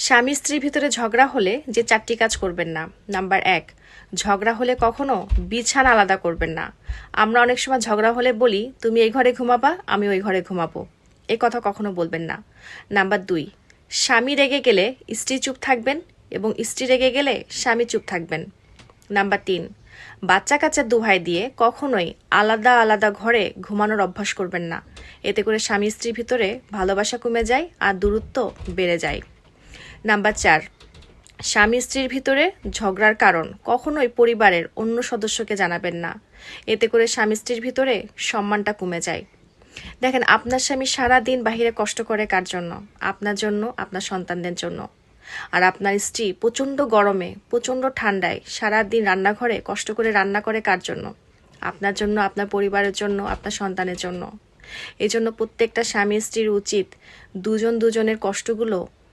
স্বামী স্ত্রীর ভিতরে ঝগড়া হলে যে 4টি কাজ করবেন না। নাম্বার 1, ঝগড়া হলে কখনো বিছানা আলাদা করবেন না। আমরা অনেক সময় ঝগড়া হলে বলি, তুমি এই ঘরে ঘুমাবা, আমি ওই ঘরে ঘুমাবো। এই কথা কখনো বলবেন না। নাম্বার 2, স্বামী রেগে গেলে স্ত্রী চুপ থাকবেন এবং স্ত্রী রেগে গেলে স্বামী চুপ থাকবেন। নাম্বার 3, বাচ্চা কাচ্চার দোহাই দিয়ে কখনোই আলাদা আলাদা ঘরে ঘুমানোর অভ্যাস করবেন না। এতে করে স্বামী স্ত্রীর ভিতরে ভালোবাসা কমে যায় আর দূরত্ব বেড়ে যায়। নাম্বার 4, স্বামী স্ত্রীর ভিতরে ঝগড়ার কারণ কখনোই পরিবারের অন্য সদস্যকে জানাবেন না। এতে করে স্বামী স্ত্রীর ভিতরে সম্মানটা কমে যায়। দেখেন, আপনার স্বামী সারাদিন বাহিরে কষ্ট করে কার জন্য? আপনার জন্য, আপনার সন্তানদের জন্য। আর আপনার স্ত্রী প্রচণ্ড গরমে, প্রচণ্ড ঠান্ডায় সারাদিন রান্নাঘরে কষ্ট করে রান্না করে কার জন্য? আপনার জন্য, আপনার পরিবারের জন্য, আপনার সন্তানের জন্য। এই জন্য প্রত্যেকটা স্বামী স্ত্রীর উচিত দুজনের কষ্টগুলো